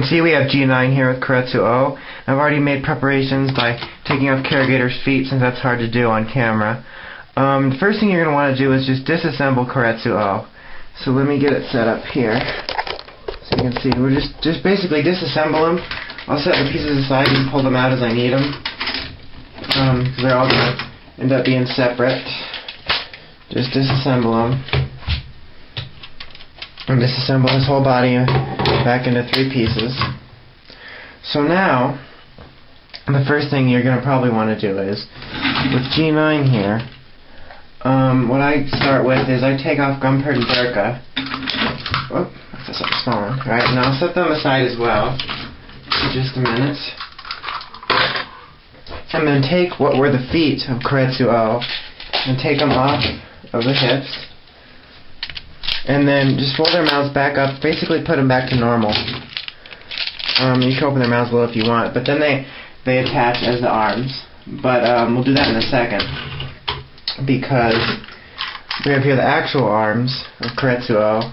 see we have G9 here with Keiretsu O. I've already made preparations by taking off Karrigator's feet since that's hard to do on camera. The first thing you're going to want to do is just disassemble Keiretsu O. So let me get it set up here. So you can see, we're just basically disassemble them. I'll set the pieces aside and pull them out as I need them. Because they're all going to end up being separate. Just disassemble them. And disassemble his whole body back into 3 pieces. So now, the first thing you're going to probably want to do is, with G9 here, what I start with is I take off Gumpert and Burka. Whoop, that's something small. Alright, and I'll set them aside as well. For just a minute. And then take what were the feet of Keiretsu O and take them off of the hips. And then just fold their mouths back up, basically put them back to normal. You can open their mouths a little if you want, but then they attach as the arms. But we'll do that in a second, because we have here the actual arms of Keiretsu O,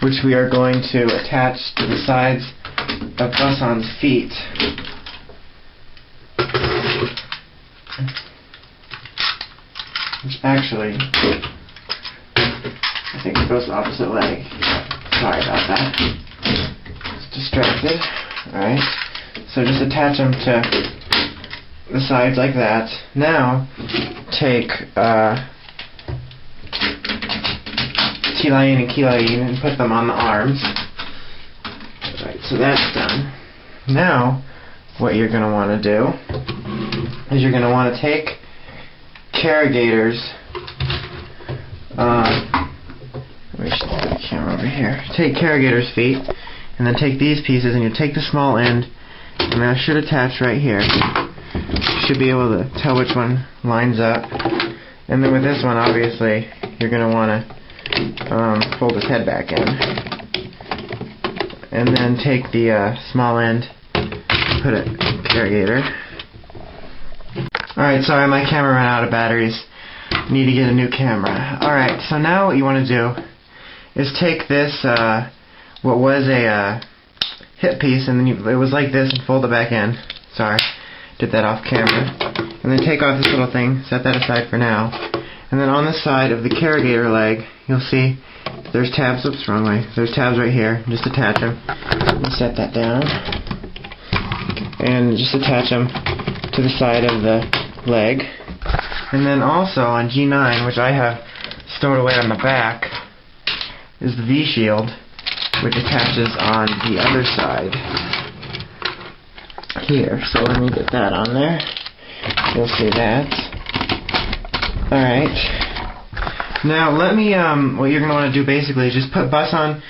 which we are going to attach to the sides of Basan's feet. Which actually, I think it goes the opposite leg. Sorry about that. It's distracted. Alright. So just attach them to the sides like that. Now, take T-line and Key-line and put them on the arms. Alright, so that's done. Now, what you're going to want to do is you're going to want to take Karrigator's let me put the camera over here. Take Karrigator's feet, and then take these pieces, and you take the small end, and that should attach right here. You should be able to tell which one lines up. And then with this one, obviously, you're going to want to fold his head back in. And then take the small end, put it Karrigator. Alright, sorry, my camera ran out of batteries. Need to get a new camera. Alright, so now what you want to do is take this, what was a hip piece, and then it was like this, and fold it back in. Sorry, did that off camera. And then take off this little thing, set that aside for now. And then on the side of the Karrigator leg, you'll see there's tabs, oops, wrong way. There's tabs right here, just attach them. And set that down. And just attach them to the side of the leg. And then also on G9, which I have stowed away on the back, is the V-shield, which attaches on the other side here. So let me get that on there. You'll see that. Alright. Now let me, what you're going to want to do basically is just put Basan's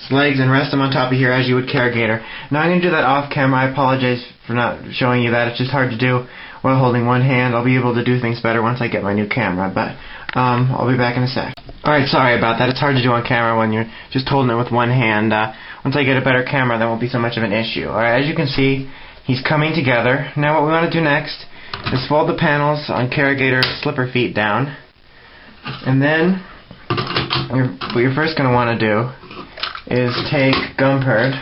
legs and rest them on top of here as you would Karrigator. Now I'm going to do that off camera. I apologize for not showing you that. It's just hard to do while holding one hand. I'll be able to do things better once I get my new camera, but I'll be back in a sec. Alright, sorry about that. It's hard to do on camera when you're just holding it with one hand. Once I get a better camera, that won't be so much of an issue. Alright, as you can see, he's coming together. Now what we want to do next is fold the panels on Karrigator's slipper feet down. And then, what you're first going to want to do is take Gumpert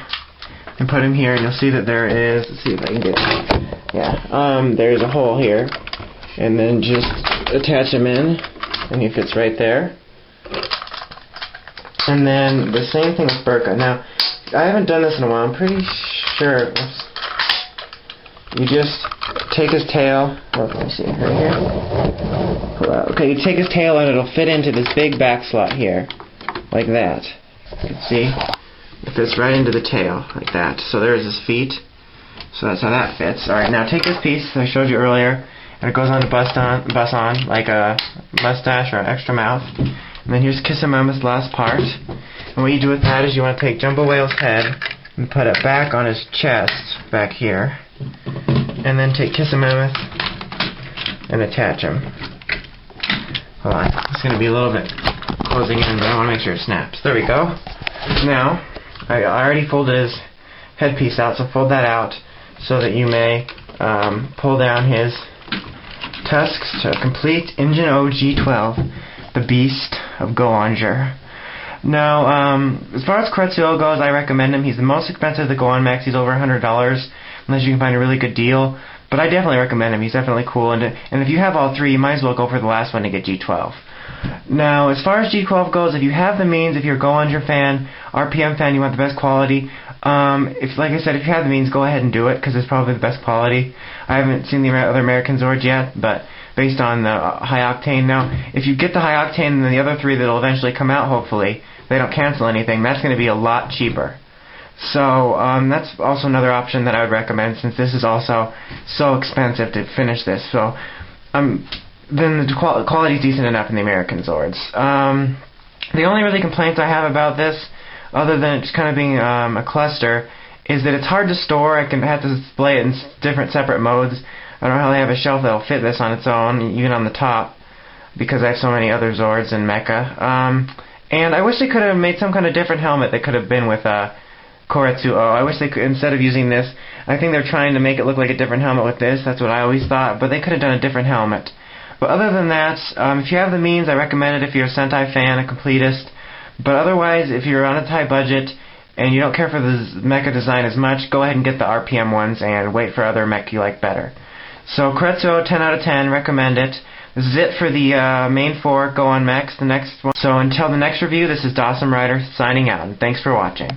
and put him here, and you'll see that there is, let's see if I can get it. Yeah, there's a hole here, and then just attach him in, and he fits right there. And then the same thing with Burka. Now, I haven't done this in a while. I'm pretty sure. Oops. You just take his tail. Oh, let me see right here. Pull out. Okay, you take his tail, and it'll fit into this big back slot here, like that. You can see it fits right into the tail, like that. So there's his feet. So that's how that fits. Alright, now take this piece that I showed you earlier, and it goes on to Basan like a mustache or an extra mouth. And then here's Kissamama's last part. And what you do with that is you want to take Jumbo Whale's head and put it back on his chest, back here. And then take Kissamama and attach him. Hold on, it's going to be a little bit closing in, but I want to make sure it snaps. There we go. Now, I already folded his headpiece out, so fold that out so that you may pull down his tusks to complete Engine O G12, the Beast of Go-Onger. Now, as far as Kretsuo goes, I recommend him. He's the most expensive to go on Max. He's over $100, unless you can find a really good deal. But I definitely recommend him. He's definitely cool. And if you have all three, you might as well go for the last one to get G12. Now, as far as G12 goes, if you have the means, if you're a Go-Onger fan, RPM fan, you want the best quality, like I said, if you have the means, go ahead and do it, because it's probably the best quality. I haven't seen the other American Zords yet, but based on the high octane. Now, if you get the high octane and then the other three that'll eventually come out, hopefully, they don't cancel anything, that's going to be a lot cheaper. So, that's also another option that I would recommend, since this is also so expensive to finish this. So, then the quality is decent enough in the American Zords. The only really complaints I have about this, other than it just kind of being a cluster, is that it's hard to store. I have to display it in different separate modes. I don't know how they have a shelf that'll fit this on its own, even on the top, because I have so many other Zords and Mecha. And I wish they could have made some kind of different helmet that could have been with Kretsuo. I wish they could, instead of using this, I think they're trying to make it look like a different helmet with this. That's what I always thought, but they could have done a different helmet. But other than that, if you have the means, I recommend it if you're a Sentai fan, a completist. But otherwise, if you're on a tight budget and you don't care for the mecha design as much, go ahead and get the RPM ones and wait for other mech you like better. So Kretsuo, 10 out of 10, recommend it. This is it for the main four Go-On mechs. The next one. So until the next review, this is Dawson Rider signing out, and thanks for watching.